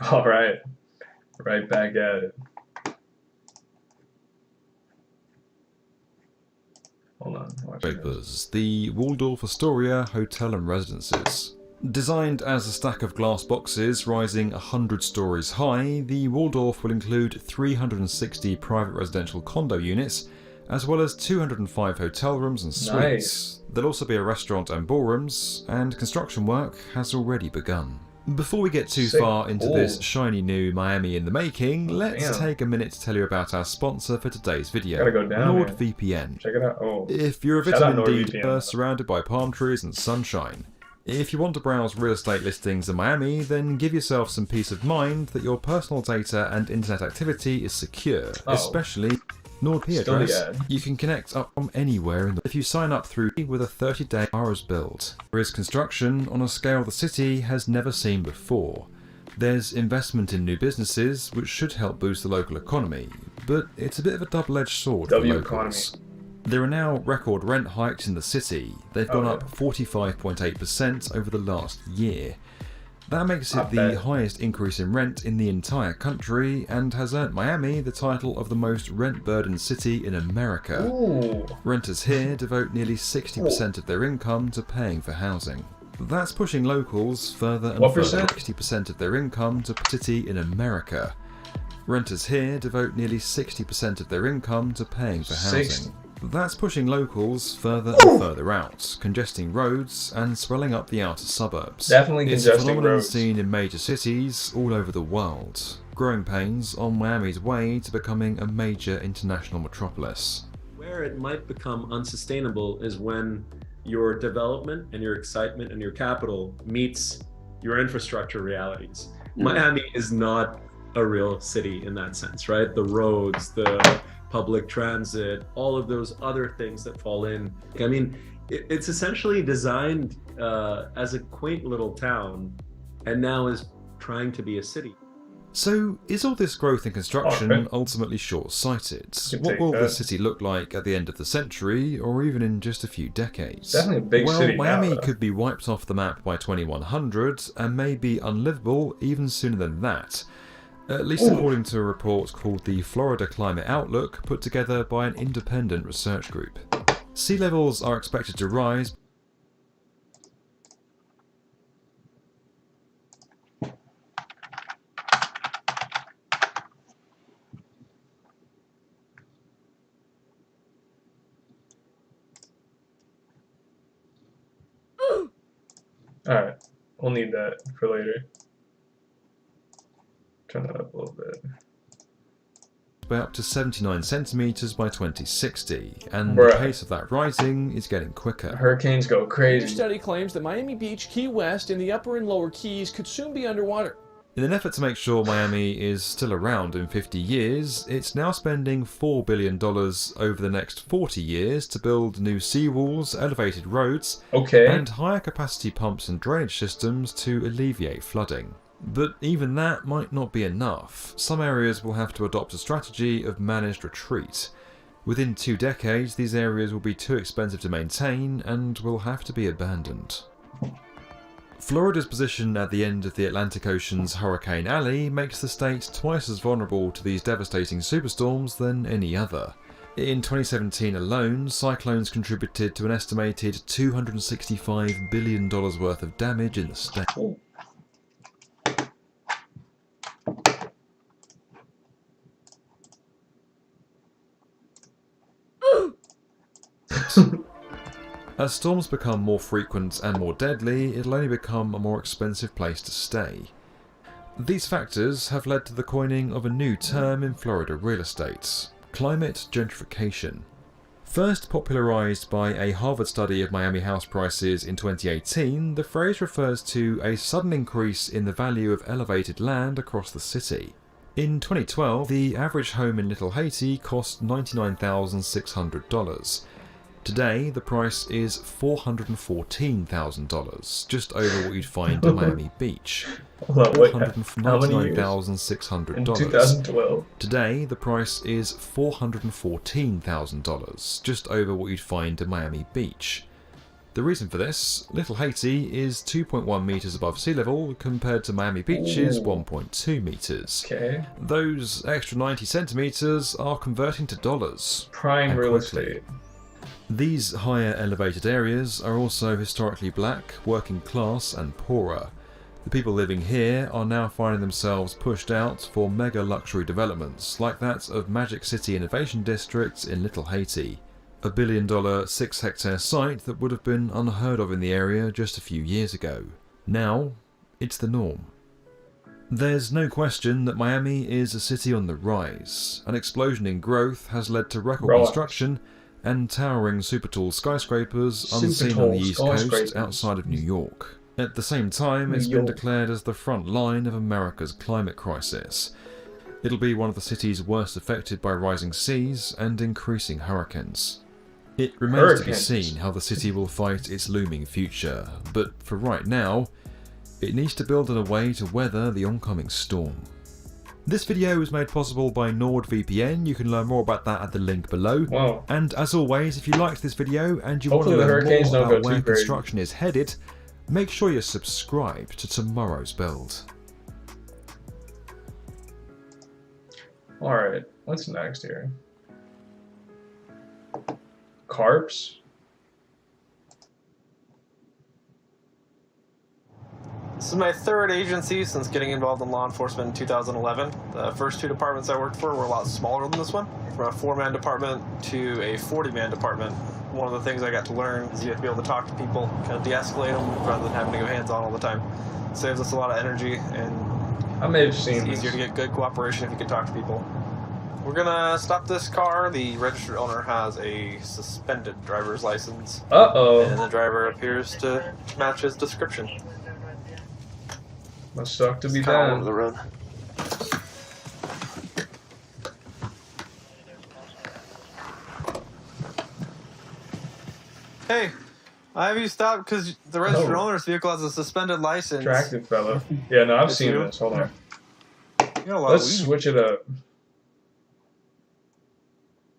All right, right back at it. Hold on. The Waldorf Astoria Hotel and Residences. Designed as a stack of glass boxes rising 100 stories high, the Waldorf will include 360 private residential condo units, as well as 205 hotel rooms and suites. Nice. There'll also be a restaurant and ballrooms, and construction work has already begun. Before we get too far into this shiny new Miami in the making, let's take a minute to tell you about our sponsor for today's video, Gotta go down, NordVPN. Check it out. Oh. If you're a vitamin D surrounded by palm trees and sunshine, if you want to browse real estate listings in Miami, then give yourself some peace of mind that your personal data and internet activity is secure, especially NordP address. You can connect up from anywhere if you sign up through with a 30-day hours build. There is construction on a scale the city has never seen before. There's investment in new businesses, which should help boost the local economy, but it's a bit of a double-edged sword for locals. There are now record rent hikes in the city. They've gone up 45.8% over the last year. That makes it the highest increase in rent in the entire country and has earned Miami the title of the most rent-burdened city in America. Ooh. Renters here devote nearly 60% of their income to paying for housing. That's pushing locals further and further. 60% of their income to city in America. Renters here devote nearly 60% of their income to paying for housing. That's pushing locals further and further out, congesting roads and swelling up the outer suburbs. Definitely congesting It's a phenomenon roads. seen in major cities all over the world. Growing pains on Miami's way to becoming a major international metropolis. Where it might become unsustainable is when your development and your excitement and your capital meets your infrastructure realities. Miami is not a real city in that sense, right? The roads, the public transit, all of those other things that fall in. I mean, it's essentially designed as a quaint little town and now is trying to be a city. So, is all this growth in construction ultimately short-sighted? What will the city look like at the end of the century, or even in just a few decades? Definitely a big city Miami now, could be wiped off the map by 2100, and may be unlivable even sooner than that. At least according to a report called the Florida Climate Outlook, put together by an independent research group. Sea levels are expected to rise. Alright, we'll need that for later. Turn that up a little bit. By up to 79 centimeters by 2060, and the pace of that rising is getting quicker. Hurricanes go crazy. New study claims that Miami Beach, Key West, and the upper and lower Keys could soon be underwater. In an effort to make sure Miami is still around in 50 years, it's now spending $4 billion over the next 40 years to build new seawalls, elevated roads, and higher capacity pumps and drainage systems to alleviate flooding. But even that might not be enough. Some areas will have to adopt a strategy of managed retreat. Within 2 decades, these areas will be too expensive to maintain and will have to be abandoned. Florida's position at the end of the Atlantic Ocean's Hurricane Alley makes the state twice as vulnerable to these devastating superstorms than any other. In 2017 alone, cyclones contributed to an estimated $265 billion worth of damage in the state. As storms become more frequent and more deadly, it'll only become a more expensive place to stay. These factors have led to the coining of a new term in Florida real estate: climate gentrification. First popularized by a Harvard study of Miami house prices in 2018, the phrase refers to a sudden increase in the value of elevated land across the city. In 2012, the average home in Little Haiti cost $99,600. Today, the price is $414,000, just over what you'd find in Miami Beach. $499,600. In 2012. Today, the price is $414,000, just over what you'd find in Miami Beach. The reason for this, Little Haiti is 2.1 meters above sea level compared to Miami Beach's 1.2 meters. Okay. Those extra 90 centimeters are converting to dollars. Prime and real quickly. estate. These higher elevated areas are also historically black, working class and poorer. The people living here are now finding themselves pushed out for mega luxury developments like that of Magic City Innovation District in Little Haiti, a $1 billion 6-hectare site that would have been unheard of in the area just a few years ago. Now, it's the norm. There's no question that Miami is a city on the rise. An explosion in growth has led to record construction and towering super tall skyscrapers unseen on the East Coast outside of New York. At the same time, it's been declared as the front line of America's climate crisis. It'll be one of the cities worst affected by rising seas and increasing hurricanes. It remains to be seen how the city will fight its looming future, but for right now, it needs to build in a way to weather the oncoming storm. This video was made possible by NordVPN. You can learn more about that at the link below. Wow. And as always, if you liked this video and you want to Hopefully the learn hurricanes more don't go about where too crazy. construction is headed, make sure you're subscribed to tomorrow's build. Alright, what's next here? Carps? This is my third agency since getting involved in law enforcement in 2011. The first two departments I worked for were a lot smaller than this one. From a 4-man department to a 40-man department. One of the things I got to learn is you have to be able to talk to people, kind of de-escalate them rather than having to go hands-on all the time. Saves us a lot of energy, and I may have seen it's easier to get good cooperation if you can talk to people. We're gonna stop this car. The registered owner has a suspended driver's license. Uh-oh. And the driver appears to match his description. Must suck to be Kinda all over done. the road. Hey, I have you stopped because the registered owner's vehicle has a suspended license. Attractive fella. Yeah, no, I've It's seen you? this. Hold on. You got a lot Let's of weed. switch it up.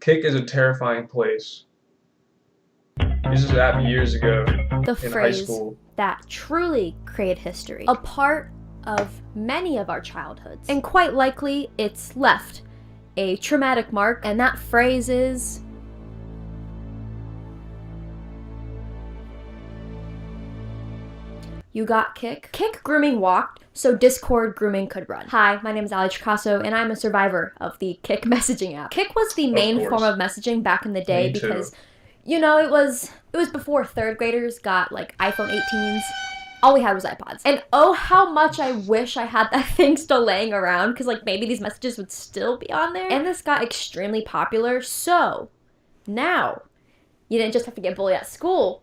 Kik is a terrifying place. Used this app years ago The in high phrase school. that truly create history, a part of many of our childhoods, and quite likely it's left a traumatic mark, and that phrase is "You got Kik." Kik grooming walked so Discord grooming could run. Hi, my name is Ali Chicasso, and I'm a survivor of the Kik messaging app. Kik was the main form of messaging back in the day Me too. because, you know, it was before third graders got like iPhone 18s. All we had was iPods. And oh, how much I wish I had that thing still laying around, because like maybe these messages would still be on there. And this got extremely popular, so now you didn't just have to get bullied at school,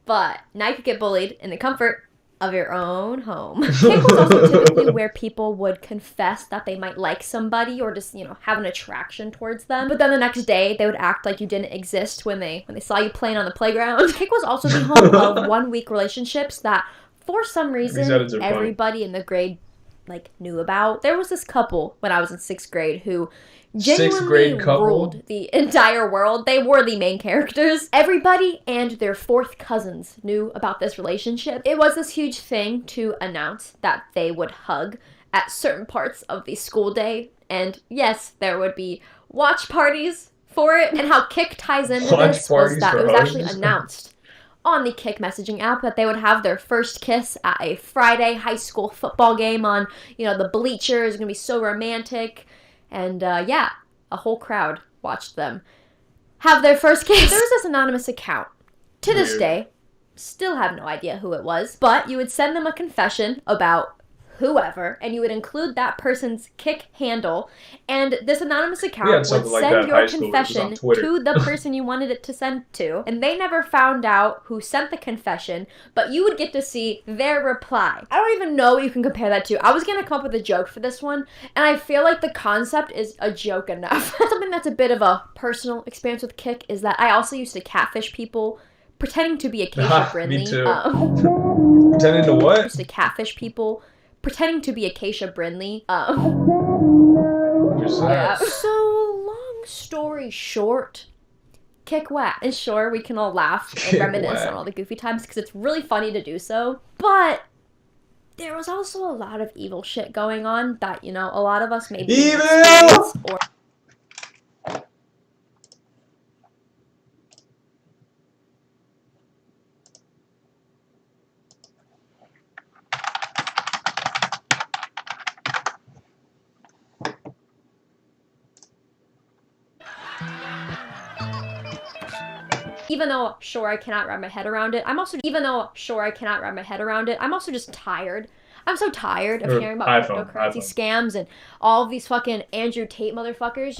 but now you could get bullied in the comfort of your own home. Kik was also typically where people would confess that they might like somebody or just, you know, have an attraction towards them. But then the next day, they would act like you didn't exist when they saw you playing on the playground. Kik was also the home of 1-week relationships that, for some reason, everybody in the grade like knew about. There was this couple when I was in 6th grade who genuinely ruled the entire world. They were the main characters. Everybody and their 4th cousins knew about this relationship. It was this huge thing to announce that they would hug at certain parts of the school day. And yes, there would be watch parties for it. And how Kik ties into this was that it was actually announced on the Kik messaging app that they would have their first kiss at a Friday high school football game on, you know, the bleachers. It's gonna be so romantic. And yeah, a whole crowd watched them have their first kiss. There was this anonymous account. To this day, still have no idea who it was, but you would send them a confession about whoever, and you would include that person's Kik handle, and this anonymous account would send your confession to the person you wanted it to send to, and they never found out who sent the confession, but you would get to see their reply. I don't even know what you can compare that to. I was gonna come up with a joke for this one, and I feel like the concept is a joke enough. Something that's a bit of a personal experience with Kik is that I also used to catfish people, pretending to be Acacia Brindley. Me too. Pretending to what? I used to catfish people, pretending to be Acacia Brindley. Yeah. So, long story short, Kik West. And sure, we can all laugh and Kik reminisce West. on all the goofy times because it's really funny to do so. But there was also a lot of evil shit going on that, you know, a lot of us maybe didn't Evil! experience or even though sure I cannot wrap my head around it, I'm also just tired. I'm so tired of Or hearing about iPhone, cryptocurrency iPhone. scams and all of these fucking Andrew Tate motherfuckers